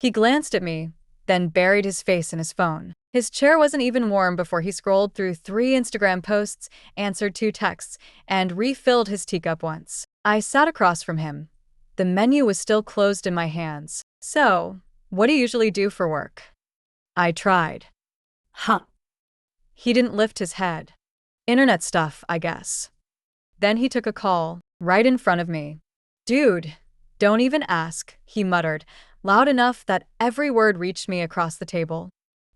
He glanced at me, then buried his face in his phone. His chair wasn't even warm before he scrolled through 3 Instagram posts, answered 2 texts, and refilled his teacup once. I sat across from him. The menu was still closed in my hands. "So, what do you usually do for work?" I tried. Huh. He didn't lift his head. "Internet stuff, I guess." Then he took a call, right in front of me. "Dude, don't even ask," he muttered, loud enough that every word reached me across the table.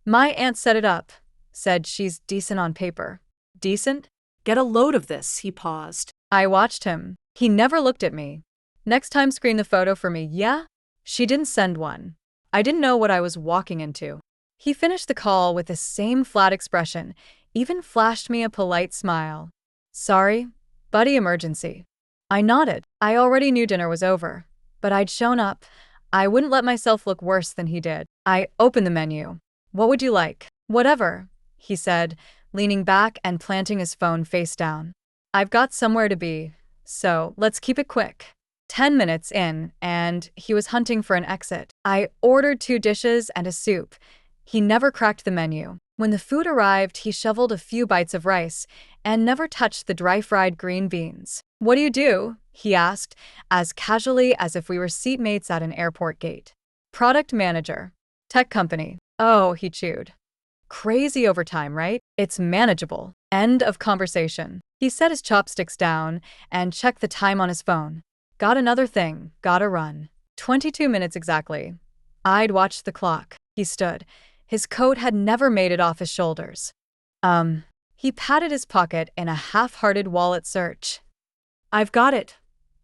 "My aunt set it up. Said she's decent on paper." Decent? Get a load of this, he paused. I watched him. He never looked at me. "Next time screen the photo for me, yeah?" She didn't send one. I didn't know what I was walking into. He finished the call with the same flat expression, even flashed me a polite smile. "Sorry, buddy, emergency." I nodded. I already knew dinner was over, but I'd shown up. I wouldn't let myself look worse than he did. I opened the menu. "What would you like?" "Whatever," he said, leaning back and planting his phone face down. "I've got somewhere to be, so let's keep it quick." 10 minutes in, and he was hunting for an exit. I ordered 2 dishes and a soup. He never cracked the menu. When the food arrived, he shoveled a few bites of rice and never touched the dry-fried green beans. "What do you do?" he asked, as casually as if we were seatmates at an airport gate. "Product manager. Tech company." "Oh," he chewed. "Crazy overtime, right? It's manageable." End of conversation. He set his chopsticks down and checked the time on his phone. "Got another thing, gotta run." 22 minutes exactly. I'd watched the clock. He stood. His coat had never made it off his shoulders. He patted his pocket in a half-hearted wallet search. "I've got it,"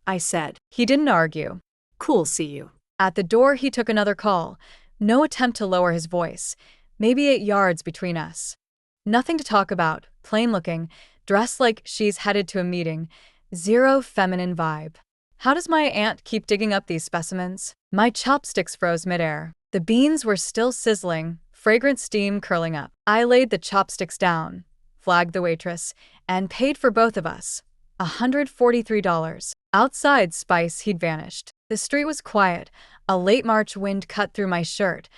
I said. He didn't argue. "Cool, see you." At the door, he took another call. No attempt to lower his voice. Maybe 8 yards between us. Nothing to talk about, plain-looking, dressed like she's headed to a meeting. Zero feminine vibe. How does my aunt keep digging up these specimens? My chopsticks froze midair. The beans were still sizzling, fragrant steam curling up. I laid the chopsticks down, flagged the waitress, and paid for both of us. $143. Outside, Spice, he'd vanished. The street was quiet. A late March wind cut through my shirt.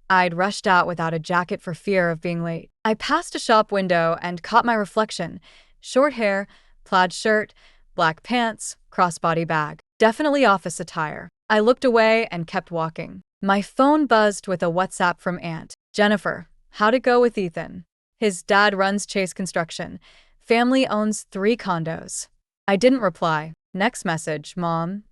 I'd rushed out without a jacket for fear of being late. I passed a shop window and caught my reflection. Short hair, plaid shirt, black pants, crossbody bag. Definitely office attire. I looked away and kept walking. My phone buzzed with a WhatsApp from Aunt. "Jennifer, how'd it go with Ethan?" "His dad runs Chase Construction. Family owns 3 condos." I didn't reply. Next message, "Mom,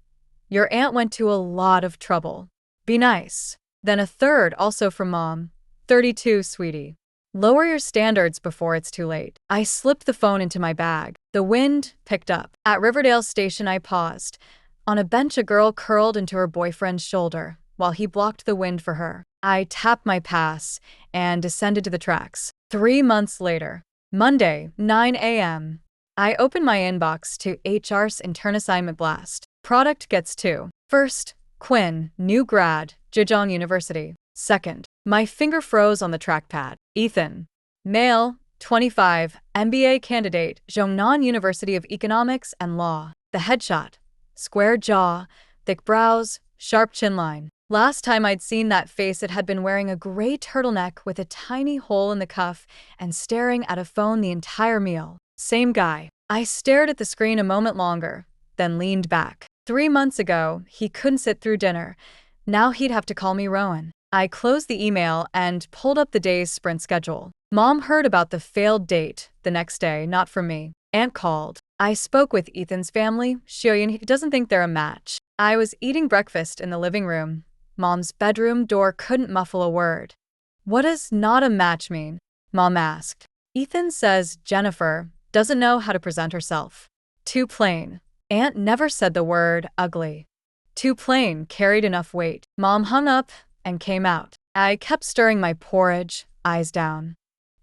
your aunt went to a lot of trouble. Be nice." Then a third, also from Mom. 32, sweetie. Lower your standards before it's too late. I slipped the phone into my bag. The wind picked up. At Riverdale Station, I paused. On a bench, a girl curled into her boyfriend's shoulder while he blocked the wind for her. I tapped my pass and descended to the tracks. 3 months later. Monday, 9 a.m. I opened my inbox to HR's intern assignment blast. Product gets 2. First, Quinn, new grad, Zhejiang University. Second, my finger froze on the trackpad. Ethan, male, 25, MBA candidate, Zhongnan University of Economics and Law. The headshot. Square jaw, thick brows, sharp chin line. Last time I'd seen that face, it had been wearing a gray turtleneck with a tiny hole in the cuff and staring at a phone the entire meal. Same guy. I stared at the screen a moment longer, then leaned back. 3 months ago, he couldn't sit through dinner. Now he'd have to call me Rowan. I closed the email and pulled up the day's sprint schedule. Mom heard about the failed date the next day, not from me. Aunt called. I spoke with Ethan's family. Xiaoyan doesn't think they're a match. I was eating breakfast in the living room. Mom's bedroom door couldn't muffle a word. "What does not a match mean?" Mom asked. "Ethan says Jennifer doesn't know how to present herself. Too plain." Aunt never said the word ugly. Too plain carried enough weight. Mom hung up and came out. I kept stirring my porridge, eyes down.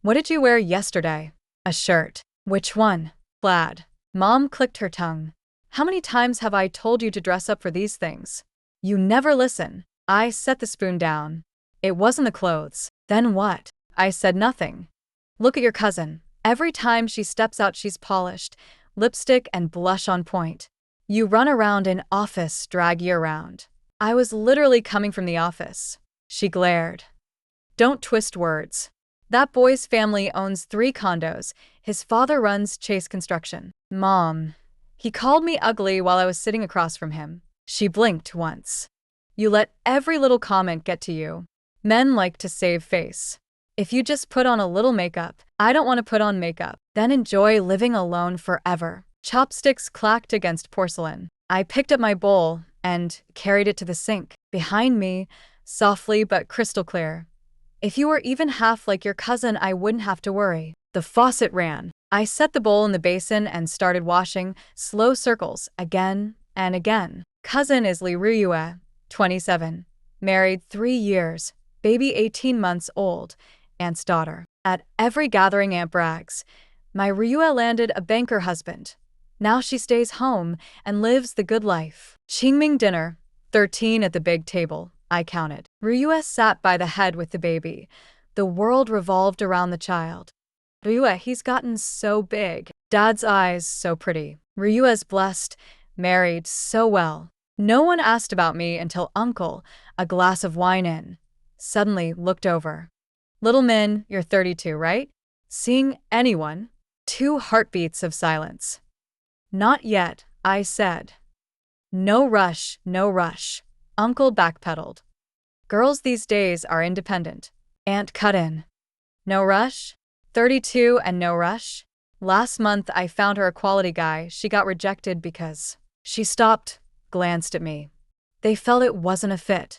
"What did you wear yesterday?" "A shirt." "Which one?" "Plaid." Mom clicked her tongue. "How many times have I told you to dress up for these things? You never listen." I set the spoon down. "It wasn't the clothes." "Then what?" I said nothing. "Look at your cousin. Every time she steps out, she's polished, lipstick and blush on point. You run around in office drag year-round." I was literally coming from the office. She glared. Don't twist words. That boy's family owns 3 condos. His father runs Chase Construction. Mom. He called me ugly while I was sitting across from him. She blinked once. You let every little comment get to you. Men like to save face. If you just put on a little makeup, I don't want to put on makeup, then enjoy living alone forever. Chopsticks clacked against porcelain. I picked up my bowl and carried it to the sink. Behind me, softly but crystal clear. If you were even half like your cousin, I wouldn't have to worry. The faucet ran. I set the bowl in the basin and started washing, slow circles, again and again. Cousin is Ryue, 27. Married 3 years. Baby 18 months old. Aunt's daughter. At every gathering, Aunt brags. My Ryue landed a banker husband. Now she stays home and lives the good life. Qingming dinner. 13 at the big table. I counted. Ryue sat by the head with the baby. The world revolved around the child. Ryue, he's gotten so big. Dad's eyes, so pretty. Ryue's blessed, married, so well. No one asked about me until Uncle, a glass of wine in, suddenly looked over. Little Min, you're 32, right? Seeing anyone? 2 heartbeats of silence. Not yet, I said. No rush, no rush. Uncle backpedaled. Girls these days are independent. Aunt cut in. No rush? 32 and no rush? Last month I found her a quality guy. She got rejected because she stopped, glanced at me. They felt it wasn't a fit.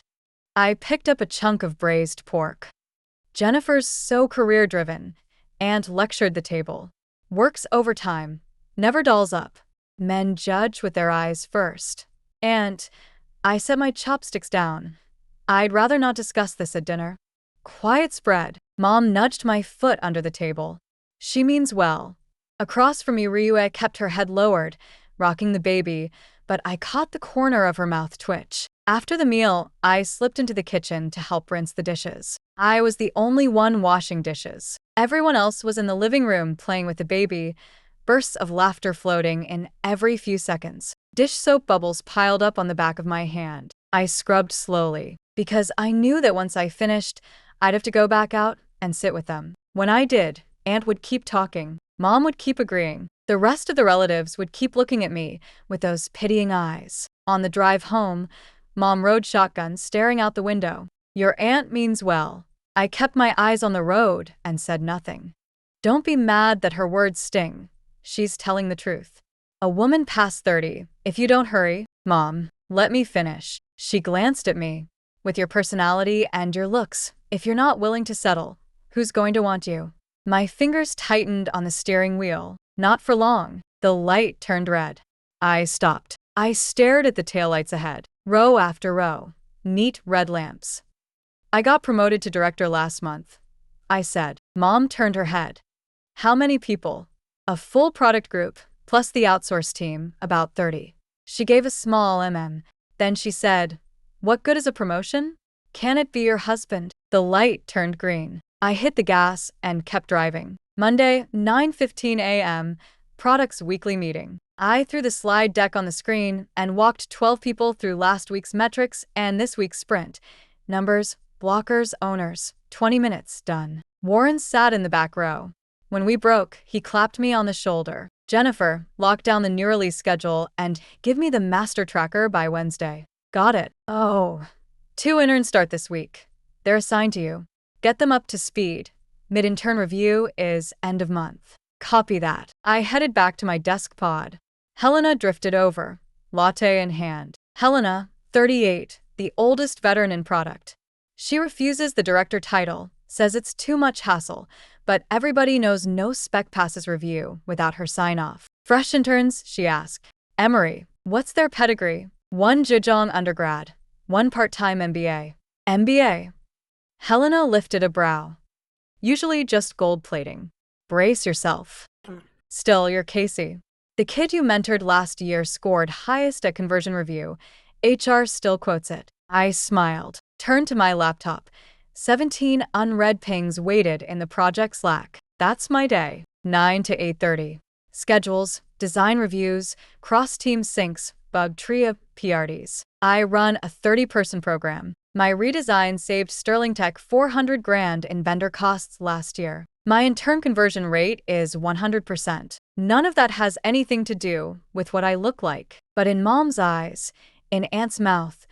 I picked up a chunk of braised pork. Jennifer's so career-driven, and lectured the table. Works overtime, never dolls up. Men judge with their eyes first. And I set my chopsticks down. I'd rather not discuss this at dinner. Quiet spread. Mom nudged my foot under the table. She means well. Across from me, Ryue kept her head lowered, rocking the baby, but I caught the corner of her mouth twitch. After the meal, I slipped into the kitchen to help rinse the dishes. I was the only one washing dishes. Everyone else was in the living room playing with the baby, bursts of laughter floating in every few seconds. Dish soap bubbles piled up on the back of my hand. I scrubbed slowly, because I knew that once I finished, I'd have to go back out and sit with them. When I did, Aunt would keep talking. Mom would keep agreeing. The rest of the relatives would keep looking at me with those pitying eyes. On the drive home, Mom rode shotgun, staring out the window. Your aunt means well. I kept my eyes on the road and said nothing. Don't be mad that her words sting. She's telling the truth. A woman past 30. If you don't hurry, Mom, let me finish. She glanced at me. With your personality and your looks, if you're not willing to settle, who's going to want you? My fingers tightened on the steering wheel. Not for long. The light turned red. I stopped. I stared at the taillights ahead. Row after row. Neat red lamps. I got promoted to director last month, I said. Mom turned her head. How many people? A full product group, plus the outsource team, about 30. She gave a small Then she said, what good is a promotion? Can it be your husband? The light turned green. I hit the gas and kept driving. Monday, 9:15 a.m., Products Weekly Meeting. I threw the slide deck on the screen and walked 12 people through last week's metrics and this week's sprint. Numbers, blockers, owners. 20 minutes, done. Warren sat in the back row. When we broke, he clapped me on the shoulder. Jennifer, lock down the new release schedule and give me the master tracker by Wednesday. Got it. Oh. 2 interns start this week. They're assigned to you. Get them up to speed. Mid-intern review is end of month. Copy that. I headed back to my desk pod. Helena drifted over, latte in hand. Helena, 38, the oldest veteran in product. She refuses the director title, says it's too much hassle, but everybody knows no spec passes review without her sign-off. Fresh interns, she asked. Emory, what's their pedigree? 1 Zhejiang undergrad, 1 part-time MBA. MBA. Helena lifted a brow. Usually just gold plating. Brace yourself. Still, you're Casey. The kid you mentored last year scored highest at conversion review. HR still quotes it. I smiled. Turned to my laptop. 17 unread pings waited in the project Slack. That's my day. 9 to 8:30. Schedules, design reviews, cross-team syncs, bug tria, PRDs. I run a 30-person program. My redesign saved Sterling Tech 400 grand in vendor costs last year. My intern conversion rate is 100%. None of that has anything to do with what I look like. But in Mom's eyes, in Aunt's mouth,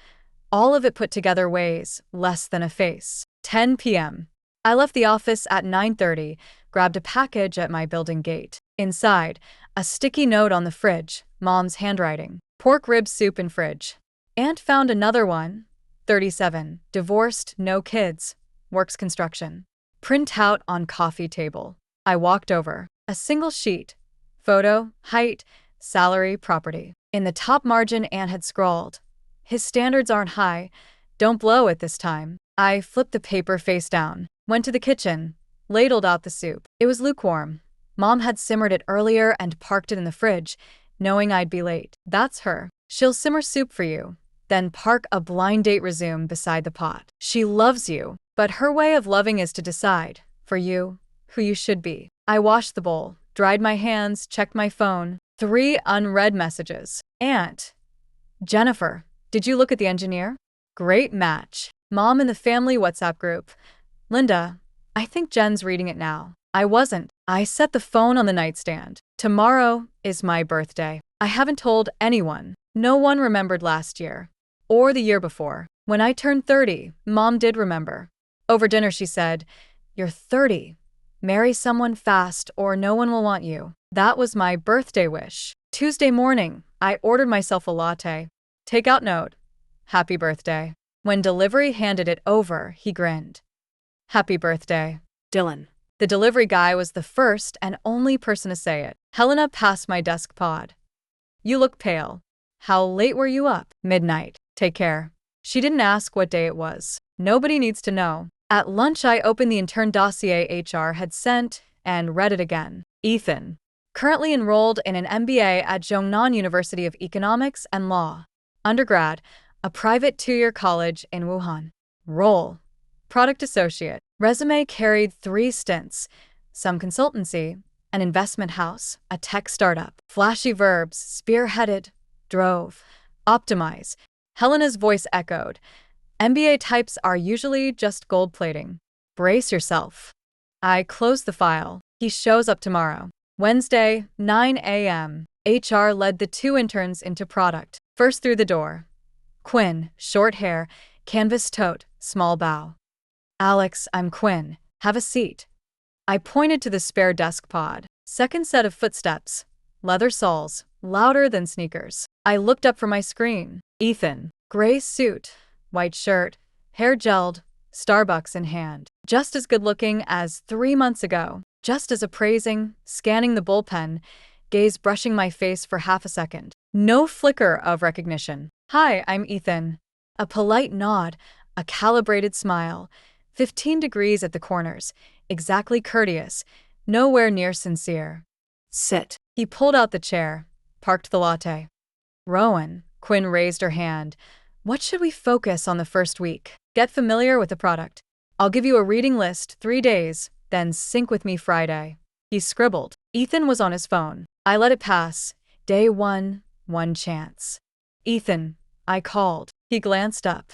all of it put together weighs less than a face. 10 p.m. I left the office at 9:30, grabbed a package at my building gate. Inside, a sticky note on the fridge, Mom's handwriting. Pork rib soup in fridge. Aunt found another one. 37, divorced, no kids, works construction. Print out on coffee table. I walked over. A single sheet. Photo, height, salary, property. In the top margin, Aunt had scrawled, "His standards aren't high. Don't blow it this time." I flipped the paper face down, went to the kitchen, ladled out the soup. It was lukewarm. Mom had simmered it earlier and parked it in the fridge, knowing I'd be late. That's her. She'll simmer soup for you, then park a blind date resume beside the pot. She loves you, but her way of loving is to decide, for you, who you should be. I washed the bowl, dried my hands, checked my phone. 3 unread messages. Aunt. Jennifer, did you look at the engineer? Great match. Mom in the family WhatsApp group. Linda, I think Jen's reading it now. I wasn't. I set the phone on the nightstand. Tomorrow is my birthday. I haven't told anyone. No one remembered last year. Or the year before. When I turned 30, Mom did remember. Over dinner she said, "You're 30. Marry someone fast or no one will want you." That was my birthday wish. Tuesday morning, I ordered myself a latte. Takeout note. Happy birthday. When delivery handed it over, he grinned. Happy birthday. Dylan. The delivery guy was the first and only person to say it. Helena passed my desk pod. You look pale. How late were you up? Midnight. Take care. She didn't ask what day it was. Nobody needs to know. At lunch, I opened the intern dossier HR had sent and read it again. Ethan. Currently enrolled in an MBA at Zhongnan University of Economics and Law. Undergrad, a private 2-year college in Wuhan. Role. Product associate. Resume carried 3 stints. Some consultancy, an investment house, a tech startup. Flashy verbs, spearheaded, drove, optimize. Helena's voice echoed. MBA types are usually just gold plating. Brace yourself. I closed the file. He shows up tomorrow. Wednesday, 9 a.m. HR led the 2 interns into product. First through the door. Quinn, short hair, canvas tote, small bow. Alex, I'm Quinn. Have a seat. I pointed to the spare desk pod. Second set of footsteps. Leather soles, louder than sneakers. I looked up from my screen. Ethan, gray suit, white shirt, hair gelled, Starbucks in hand. Just as good-looking as 3 months ago. Just as appraising, scanning the bullpen, gaze brushing my face for half a second. No flicker of recognition. Hi, I'm Ethan. A polite nod, a calibrated smile. 15 degrees at the corners, exactly courteous, nowhere near sincere. Sit. He pulled out the chair, parked the latte. Rowan, Quinn raised her hand. What should we focus on the first week? Get familiar with the product. I'll give you a reading list 3 days, then sync with me Friday. He scribbled. Ethan was on his phone. I let it pass. Day 1, 1 chance. Ethan, I called. He glanced up.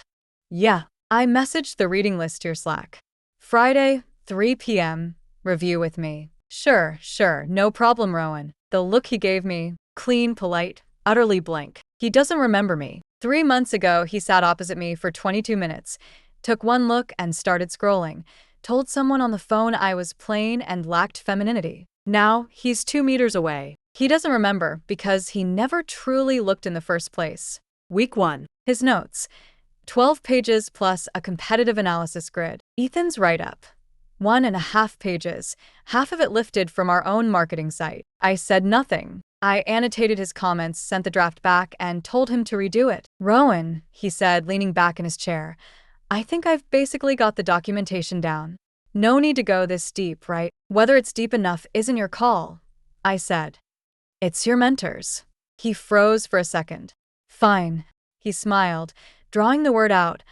Yeah. I messaged the reading list to your Slack. Friday, 3 p.m., review with me. Sure, no problem, Rowan. The look he gave me, clean, polite, utterly blank. He doesn't remember me. 3 months ago, he sat opposite me for 22 minutes, took one look and started scrolling, told someone on the phone I was plain and lacked femininity. Now, he's 2 meters away. He doesn't remember because he never truly looked in the first place. Week 1. His notes. 12 pages plus a competitive analysis grid. Ethan's write-up. 1.5 pages, half of it lifted from our own marketing site. I said nothing. I annotated his comments, sent the draft back, and told him to redo it. Rowan, he said, leaning back in his chair, I think I've basically got the documentation down. No need to go this deep, right? Whether it's deep enough isn't your call, I said. It's your mentor's. He froze for a second. Fine. He smiled, drawing the word out,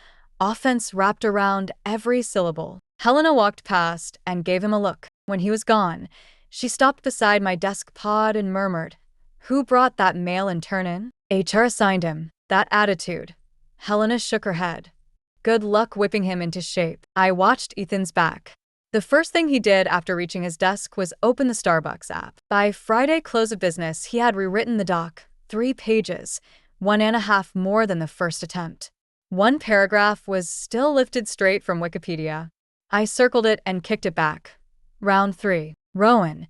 offense wrapped around every syllable. Helena walked past and gave him a look. When he was gone, she stopped beside my desk pod and murmured, Who brought that male intern in? HR assigned him. That attitude. Helena shook her head. Good luck whipping him into shape. I watched Ethan's back. The first thing he did after reaching his desk was open the Starbucks app. By Friday close of business, he had rewritten the doc, 3 pages, 1.5 more than the first attempt. One paragraph was still lifted straight from Wikipedia. I circled it and kicked it back. Round 3. Rowan.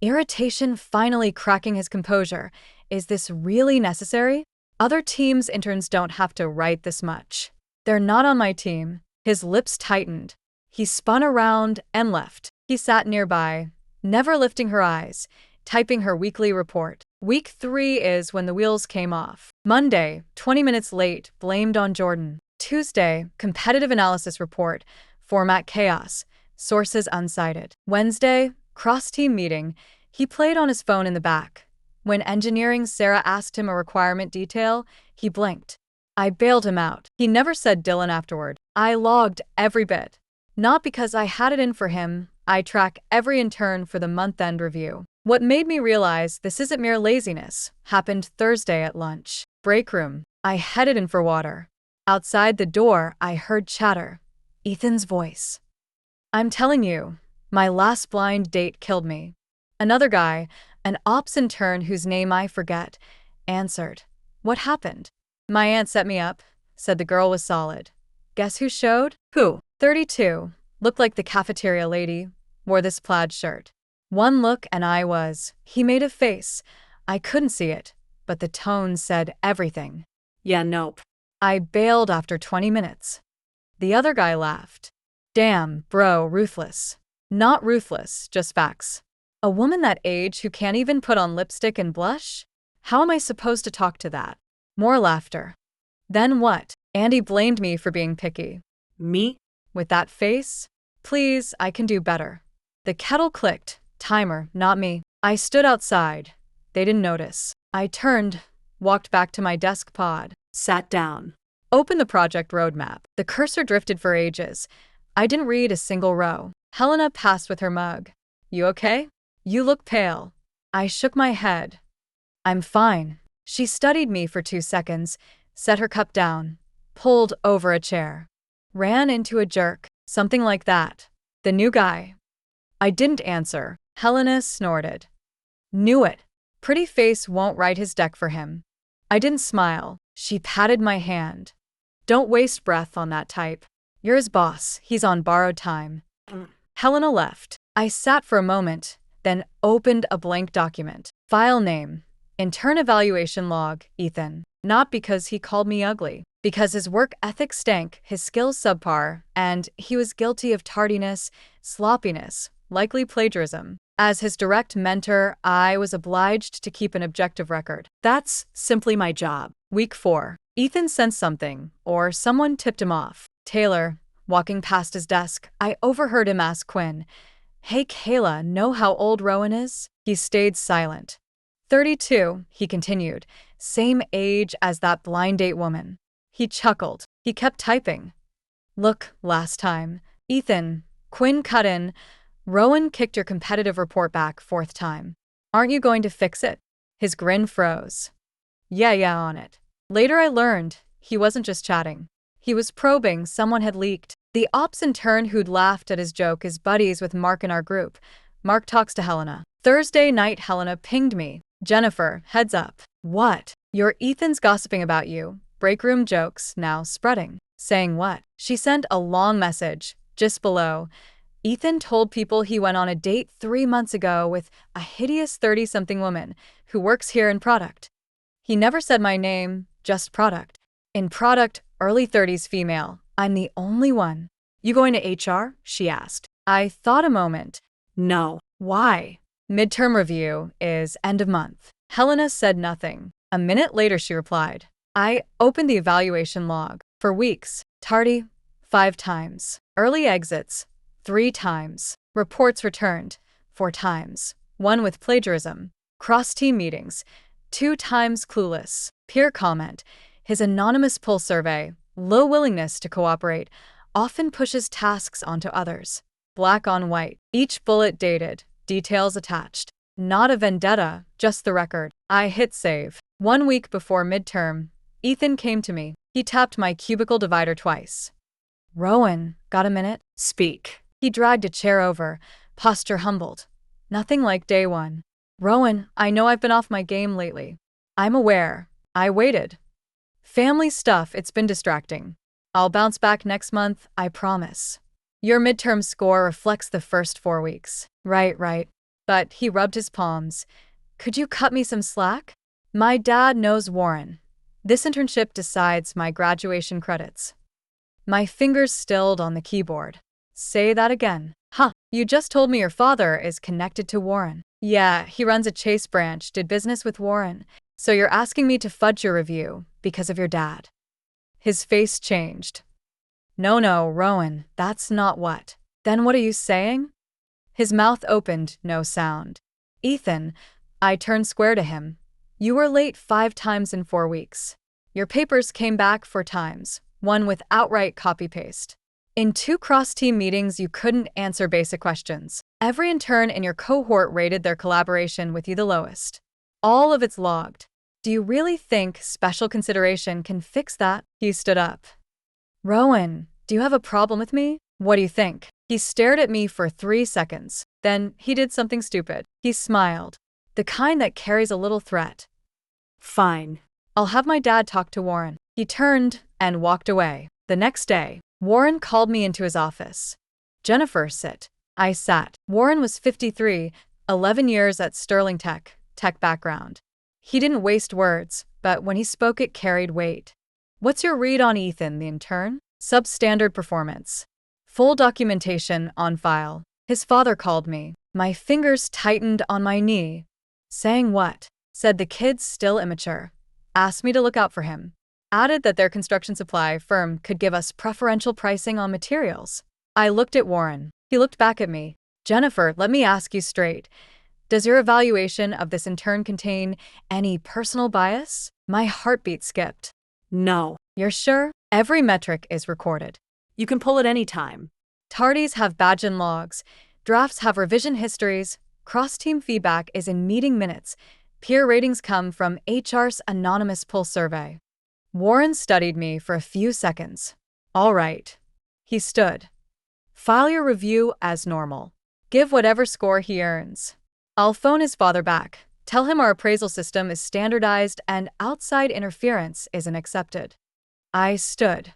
Irritation finally cracking his composure. Is this really necessary? Other teams' interns don't have to write this much. They're not on my team. His lips tightened. He spun around and left. He sat nearby, never lifting her eyes, typing her weekly report. Week 3 is when the wheels came off. Monday, 20 minutes late, blamed on Jordan. Tuesday, competitive analysis report, format chaos, sources unsighted. Wednesday, cross-team meeting, he played on his phone in the back. When engineering Sarah asked him a requirement detail, he blinked. I bailed him out. He never said Dylan afterward. I logged every bit. Not because I had it in for him, I track every intern for the month-end review. What made me realize this isn't mere laziness happened Thursday at lunch. Break room. I headed in for water. Outside the door, I heard chatter. Ethan's voice. I'm telling you, my last blind date killed me. Another guy, an ops intern whose name I forget, answered. What happened? My aunt set me up, said the girl was solid. Guess who showed? Who? 32. Looked like the cafeteria lady, wore this plaid shirt. One look and I was. He made a face. I couldn't see it, but the tone said everything. Yeah, nope. I bailed after 20 minutes. The other guy laughed. Damn, bro, ruthless. Not ruthless, just facts. A woman that age who can't even put on lipstick and blush? How am I supposed to talk to that? More laughter. Then what? Andy blamed me for being picky. Me? With that face? Please, I can do better. The kettle clicked. Timer, not me. I stood outside. They didn't notice. I turned, walked back to my desk pod. Sat down. Opened the project roadmap. The cursor drifted for ages. I didn't read a single row. Helena passed with her mug. You okay? You look pale. I shook my head. I'm fine. She studied me for 2 seconds, set her cup down, pulled over a chair. Ran into a jerk, something like that. The new guy. I didn't answer. Helena snorted. Knew it. Pretty face won't write his deck for him. I didn't smile. She patted my hand. Don't waste breath on that type. You're his boss. He's on borrowed time. Helena left. I sat for a moment, then opened a blank document. File name. Intern evaluation log, Ethan. Not because he called me ugly. Because his work ethic stank, his skills subpar, and he was guilty of tardiness, sloppiness, likely plagiarism. As his direct mentor, I was obliged to keep an objective record. That's simply my job. Week 4. Ethan sensed something, or someone tipped him off. Taylor, walking past his desk, I overheard him ask Quinn, Hey Kayla, know how old Rowan is? He stayed silent. 32, he continued, same age as that blind date woman. He chuckled. He kept typing. Look, last time. Ethan, Quinn cut in. Rowan kicked your competitive report back 4th time. Aren't you going to fix it? His grin froze. Yeah, on it. Later I learned, he wasn't just chatting. He was probing someone had leaked. The ops intern who'd laughed at his joke is buddies with Mark in our group. Mark talks to Helena. Thursday night Helena pinged me. Jennifer, heads up. What? Your Ethan's gossiping about you. Break room jokes, now spreading. Saying what? She sent a long message, just below. Ethan told people he went on a date 3 months ago with a hideous 30-something woman who works here in product. He never said my name, just product. In product, early 30s female. I'm the only one. You going to HR? She asked. I thought a moment. No. Why? Midterm review is end of month. Helena said nothing. A minute later she replied. I opened the evaluation log. For weeks. Tardy, 5 times. Early exits, 3 times. Reports returned, 4 times. 1 with plagiarism. Cross-team meetings, 2 times clueless. Peer comment. His anonymous pull survey, low willingness to cooperate, often pushes tasks onto others. Black on white. Each bullet dated, details attached. Not a vendetta, just the record. I hit save. 1 week before midterm, Ethan came to me. He tapped my cubicle divider twice. Rowan, got a minute? Speak. He dragged a chair over, posture humbled. Nothing like day one. Rowan, I know I've been off my game lately. I'm aware. I waited. Family stuff, it's been distracting. I'll bounce back next month, I promise. Your midterm score reflects the first 4 weeks. Right. But he rubbed his palms. Could you cut me some slack? My dad knows Warren. This internship decides my graduation credits. My fingers stilled on the keyboard. Say that again. Huh, you just told me your father is connected to Warren. Yeah, he runs a Chase branch, did business with Warren. So you're asking me to fudge your review because of your dad. His face changed. No, Rowan, that's not what. Then what are you saying? His mouth opened, no sound. Ethan, I turned square to him. You were late 5 times in 4 weeks. Your papers came back 4 times, one with outright copy-paste. In 2 cross-team meetings, you couldn't answer basic questions. Every intern in your cohort rated their collaboration with you the lowest. All of it's logged. Do you really think special consideration can fix that? He stood up. Rowan, do you have a problem with me? What do you think? He stared at me for 3 seconds. Then he did something stupid. He smiled. The kind that carries a little threat. Fine. I'll have my dad talk to Warren. He turned and walked away. The next day, Warren called me into his office. Jennifer, sit. I sat. Warren was 53, 11 years at Sterling Tech background. He didn't waste words, but when he spoke it carried weight. What's your read on Ethan, the intern? Substandard performance. Full documentation on file. His father called me. My fingers tightened on my knee. Saying what? Said the kid's still immature. Asked me to look out for him. Added that their construction supply firm could give us preferential pricing on materials. I looked at Warren. He looked back at me. Jennifer, let me ask you straight. Does your evaluation of this intern contain any personal bias? My heartbeat skipped. No. You're sure? Every metric is recorded. You can pull it any time. Tardies have badge and logs. Drafts have revision histories. Cross-team feedback is in meeting minutes. Peer ratings come from HR's anonymous poll survey. Warren studied me for a few seconds. All right. He stood. File your review as normal. Give whatever score he earns. I'll phone his father back. Tell him our appraisal system is standardized and outside interference isn't accepted. I stood.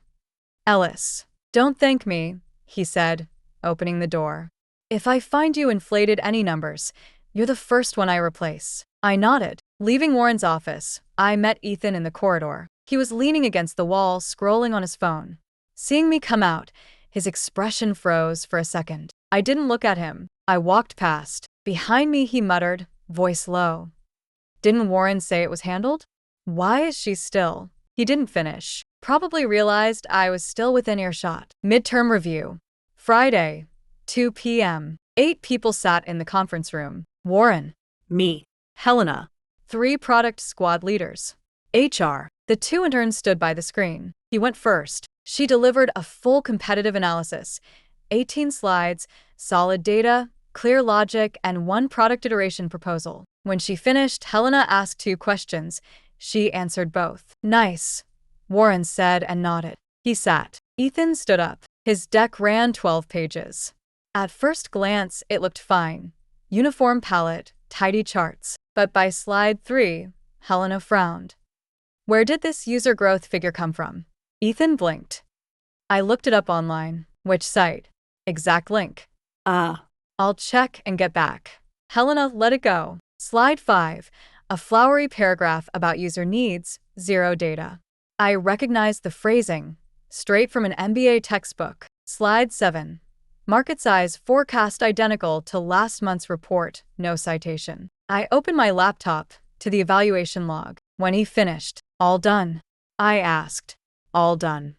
Ellis, don't thank me, he said, opening the door. If I find you inflated any numbers, you're the first one I replace. I nodded. Leaving Warren's office, I met Ethan in the corridor. He was leaning against the wall, scrolling on his phone. Seeing me come out, his expression froze for a second. I didn't look at him. I walked past. Behind me, he muttered, voice low. Didn't Warren say it was handled? Why is she still? He didn't finish. Probably realized I was still within earshot. Midterm review. Friday, 2 p.m. 8 people sat in the conference room. Warren. Me. Helena. 3 product squad leaders. HR. The 2 interns stood by the screen. He went first. She delivered a full competitive analysis. 18 slides, solid data, clear logic, and 1 product iteration proposal. When she finished, Helena asked 2 questions. She answered both. Nice, Warren said and nodded. He sat. Ethan stood up. His deck ran 12 pages. At first glance, it looked fine. Uniform palette, tidy charts. But by slide 3, Helena frowned. Where did this user growth figure come from? Ethan blinked. I looked it up online. Which site? Exact link. I'll check and get back. Helena let it go. Slide 5, a flowery paragraph about user needs, 0 data. I recognized the phrasing, straight from an MBA textbook. Slide 7, market size forecast identical to last month's report, no citation. I opened my laptop to the evaluation log. When he finished, all done? I asked. All done.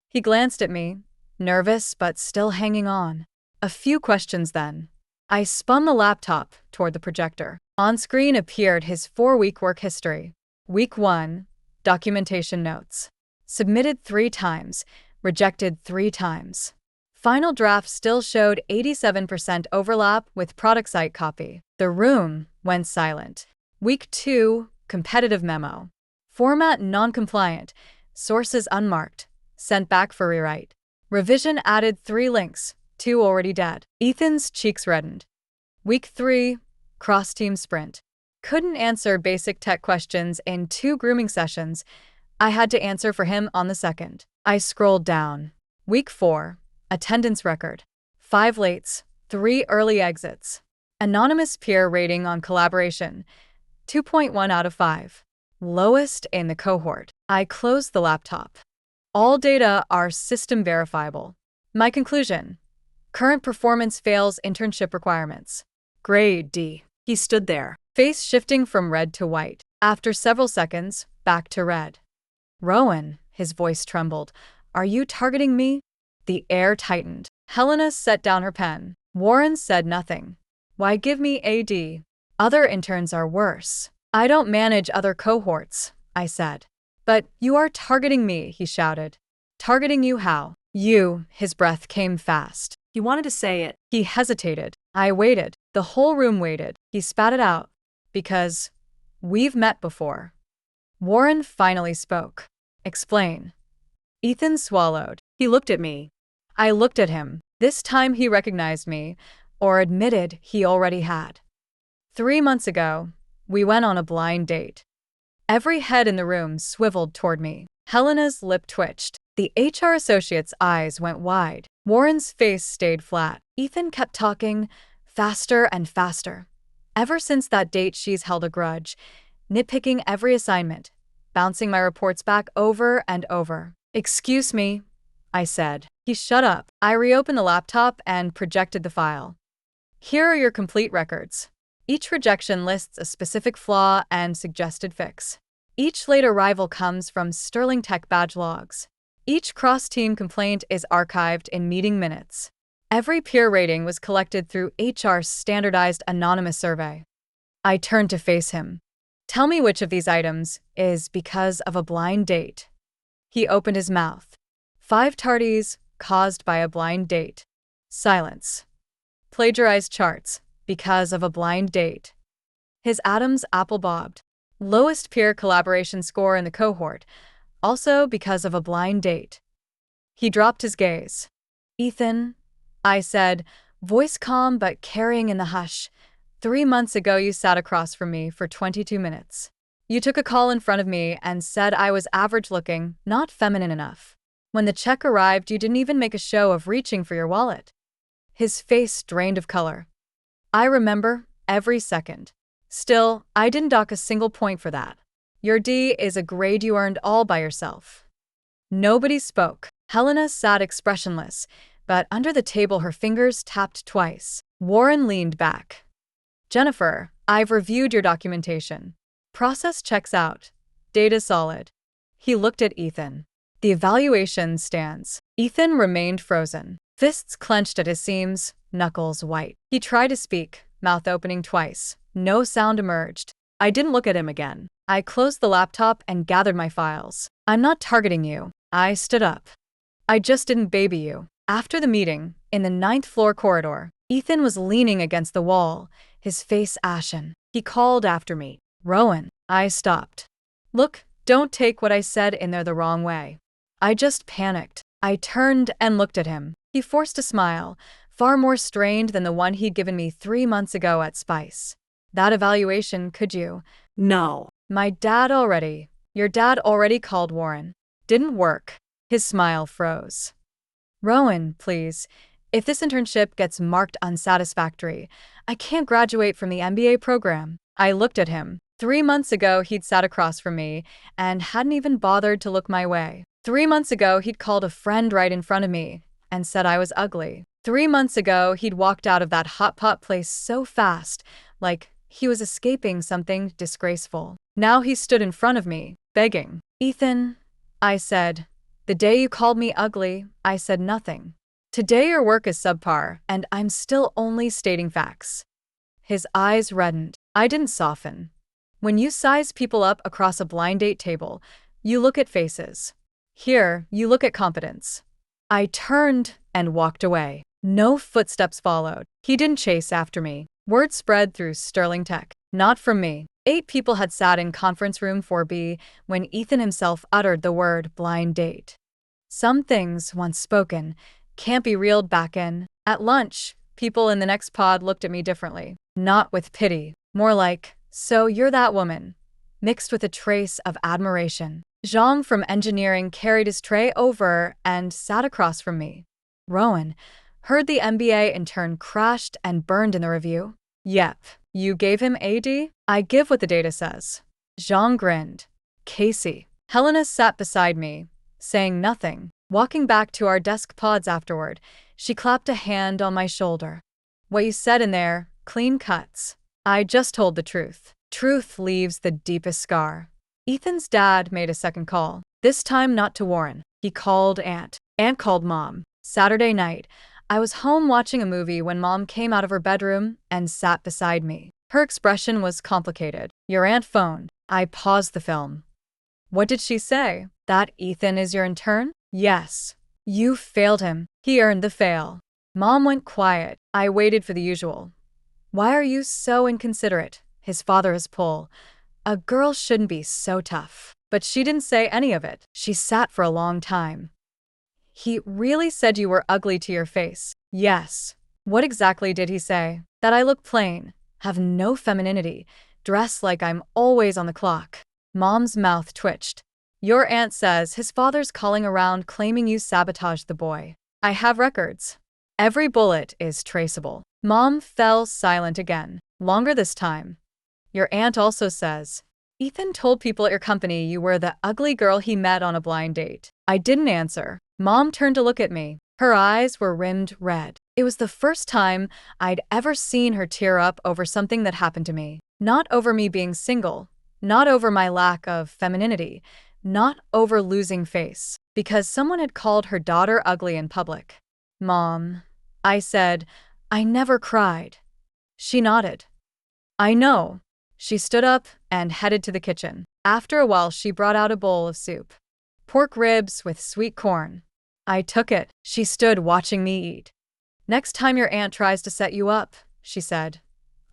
He glanced at me, nervous but still hanging on. A few questions then. I spun the laptop toward the projector. On screen appeared his 4-week work history. Week 1, documentation notes. Submitted 3 times, rejected 3 times. Final draft still showed 87% overlap with product site copy. The room went silent. Week 2, competitive memo. Format non-compliant, sources unmarked, sent back for rewrite. Revision added 3 links, 2 already dead. Ethan's cheeks reddened. Week 3, cross-team sprint. Couldn't answer basic tech questions in 2 grooming sessions. I had to answer for him on the second. I scrolled down. Week 4, attendance record. 5 lates, 3 early exits. Anonymous peer rating on collaboration, 2.1 out of 5. Lowest in the cohort. I closed the laptop. All data are system verifiable. My conclusion: current performance fails internship requirements. Grade D. He stood there. Face shifting from red to white. After several seconds, back to red. Rowan, his voice trembled. Are you targeting me? The air tightened. Helena set down her pen. Warren said nothing. Why give me AD? Other interns are worse. I don't manage other cohorts, I said. But you are targeting me, he shouted. Targeting you how? You, his breath came fast. He wanted to say it. He hesitated. I waited. The whole room waited. He spat it out. Because we've met before. Warren finally spoke. Explain. Ethan swallowed. He looked at me. I looked at him. This time he recognized me, or admitted he already had. 3 months ago, we went on a blind date. Every head in the room swiveled toward me. Helena's lip twitched. The HR associate's eyes went wide. Warren's face stayed flat. Ethan kept talking, faster and faster. Ever since that date, she's held a grudge, nitpicking every assignment, bouncing my reports back over and over. Excuse me, I said. He shut up. I reopened the laptop and projected the file. Here are your complete records. Each rejection lists a specific flaw and suggested fix. Each late arrival comes from Sterling Tech badge logs. Each cross-team complaint is archived in meeting minutes. Every peer rating was collected through HR's standardized anonymous survey. I turned to face him. Tell me which of these items is because of a blind date. He opened his mouth. 5 tardies caused by a blind date. Silence. Plagiarized charts because of a blind date. His Adam's apple bobbed. Lowest peer collaboration score in the cohort, also because of a blind date. He dropped his gaze. Ethan, I said, voice calm but carrying in the hush. 3 months ago you sat across from me for 22 minutes. You took a call in front of me and said I was average looking, not feminine enough. When the check arrived, you didn't even make a show of reaching for your wallet. His face drained of color. I remember every second. Still, I didn't dock a single point for that. Your D is a grade you earned all by yourself. Nobody spoke. Helena sat expressionless, but under the table her fingers tapped twice. Warren leaned back. Jennifer, I've reviewed your documentation. Process checks out. Data solid. He looked at Ethan. The evaluation stands. Ethan remained frozen. Fists clenched at his seams, knuckles white. He tried to speak, mouth opening twice. No sound emerged. I didn't look at him again. I closed the laptop and gathered my files. I'm not targeting you. I stood up. I just didn't baby you. After the meeting, in the 9th floor corridor, Ethan was leaning against the wall, his face ashen. He called after me. Rowan. I stopped. Look, don't take what I said in there the wrong way. I just panicked. I turned and looked at him. He forced a smile, far more strained than the one he'd given me 3 months ago at Spice. That evaluation, could you? No. Your dad already called Warren. Didn't work. His smile froze. Rowan, please. If this internship gets marked unsatisfactory, I can't graduate from the MBA program. I looked at him. 3 months ago, he'd sat across from me and hadn't even bothered to look my way. 3 months ago, he'd called a friend right in front of me and said I was ugly. 3 months ago, he'd walked out of that hot pot place so fast, like he was escaping something disgraceful. Now he stood in front of me, begging. Ethan, I said. The day you called me ugly, I said nothing. Today your work is subpar, and I'm still only stating facts. His eyes reddened. I didn't soften. When you size people up across a blind date table, you look at faces. Here, you look at competence. I turned and walked away. No footsteps followed. He didn't chase after me. Word spread through Sterling Tech. Not from me. 8 people had sat in conference room 4B when Ethan himself uttered the word blind date. Some things, once spoken, can't be reeled back in. At lunch, people in the next pod looked at me differently. Not with pity, more like, "So you're that woman," mixed with a trace of admiration. Zhang from engineering carried his tray over and sat across from me. Rowan, heard the MBA intern crashed and burned in the review? Yep. You gave him AD? I give what the data says. Zhang grinned. Casey. Helena sat beside me, saying nothing. Walking back to our desk pods afterward, she clapped a hand on my shoulder. What you said in there, clean cuts. I just told the truth. Truth leaves the deepest scar. Ethan's dad made a second call. This time not to Warren. He called Aunt. Aunt called Mom. Saturday night, I was home watching a movie when Mom came out of her bedroom and sat beside me. Her expression was complicated. Your aunt phoned. I paused the film. What did she say? That Ethan is your intern? Yes. You failed him. He earned the fail. Mom went quiet. I waited for the usual. Why are you so inconsiderate? His father is Pole. A girl shouldn't be so tough. But she didn't say any of it. She sat for a long time. He really said you were ugly to your face. Yes. What exactly did he say? That I look plain, have no femininity, dress like I'm always on the clock. Mom's mouth twitched. Your aunt says his father's calling around claiming you sabotaged the boy. I have records. Every bullet is traceable. Mom fell silent again, longer this time. Your aunt also says, Ethan told people at your company you were the ugly girl he met on a blind date. I didn't answer. Mom turned to look at me. Her eyes were rimmed red. It was the first time I'd ever seen her tear up over something that happened to me. Not over me being single, not over my lack of femininity, not over losing face, because someone had called her daughter ugly in public. Mom, I said, I never cried. She nodded. I know. She stood up and headed to the kitchen. After a while, she brought out a bowl of soup. Pork ribs with sweet corn. I took it. She stood watching me eat. Next time your aunt tries to set you up, she said,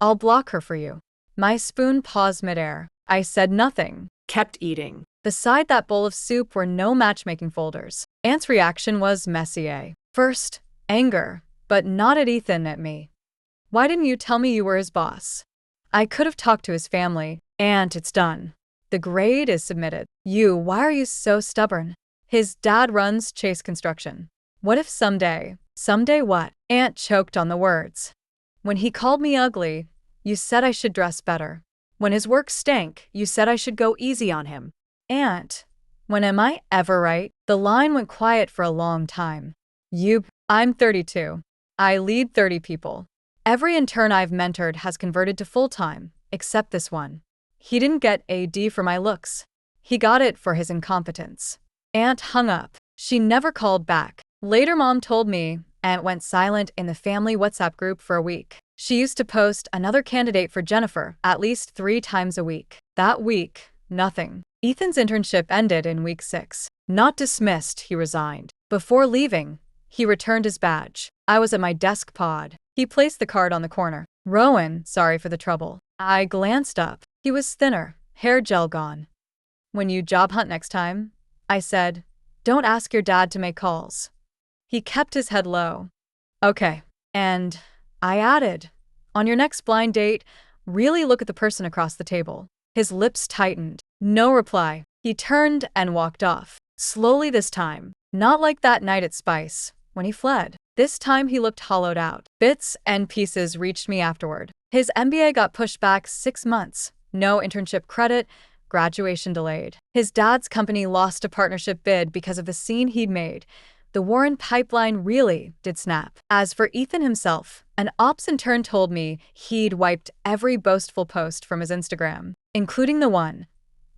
I'll block her for you. My spoon paused midair. I said nothing. Kept eating. Beside that bowl of soup were no matchmaking folders. Aunt's reaction was messier. First, anger, but not at Ethan, at me. Why didn't you tell me you were his boss? I could have talked to his family. Aunt, it's done. The grade is submitted. Why are you so stubborn? His dad runs Chase Construction. What if someday what? Aunt choked on the words. When he called me ugly, you said I should dress better. When his work stank, you said I should go easy on him. Aunt, when am I ever right? The line went quiet for a long time. I'm 32. I lead 30 people. Every intern I've mentored has converted to full-time, except this one. He didn't get AD for my looks. He got it for his incompetence. Aunt hung up. She never called back. Later, Mom told me Aunt went silent in the family WhatsApp group for a week. She used to post another candidate for Jennifer at least 3 times a week. That week, nothing. Ethan's internship ended in week 6. Not dismissed, he resigned. Before leaving, he returned his badge. I was at my desk pod. He placed the card on the corner. Rowan, sorry for the trouble. I glanced up. He was thinner, hair gel gone. When you job hunt next time, I said, don't ask your dad to make calls. He kept his head low. Okay. And I added, on your next blind date, really look at the person across the table. His lips tightened. No reply. He turned and walked off. Slowly this time. Not like that night at Spice, when he fled. This time he looked hollowed out. Bits and pieces reached me afterward. His MBA got pushed back 6 months. No internship credit. Graduation delayed. His dad's company lost a partnership bid because of the scene he'd made. The Warren pipeline really did snap. As for Ethan himself, an ops intern told me he'd wiped every boastful post from his Instagram, including the one.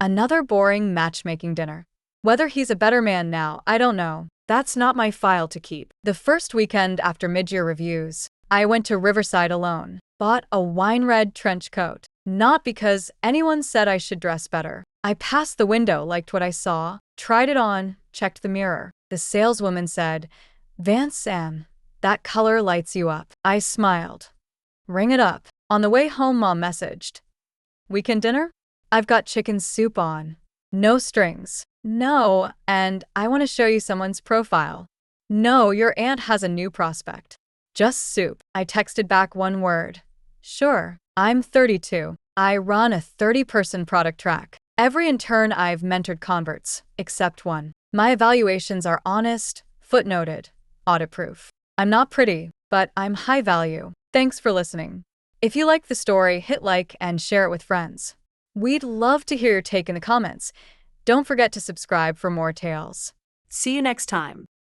Another boring matchmaking dinner. Whether he's a better man now, I don't know. That's not my file to keep. The first weekend after mid-year reviews, I went to Riverside alone. Bought a wine-red trench coat. Not because anyone said I should dress better. I passed the window, liked what I saw, tried it on, checked the mirror. The saleswoman said, Vance Sam, that color lights you up. I smiled. Ring it up. On the way home, Mom messaged. Weekend dinner? I've got chicken soup on. No strings. No, and I want to show you someone's profile. No, your aunt has a new prospect. Just soup. I texted back one word. Sure. I'm 32. I run a 30-person product track. Every intern I've mentored converts, except one. My evaluations are honest, footnoted, audit-proof. I'm not pretty, but I'm high value. Thanks for listening. If you like the story, hit like and share it with friends. We'd love to hear your take in the comments. Don't forget to subscribe for more tales. See you next time.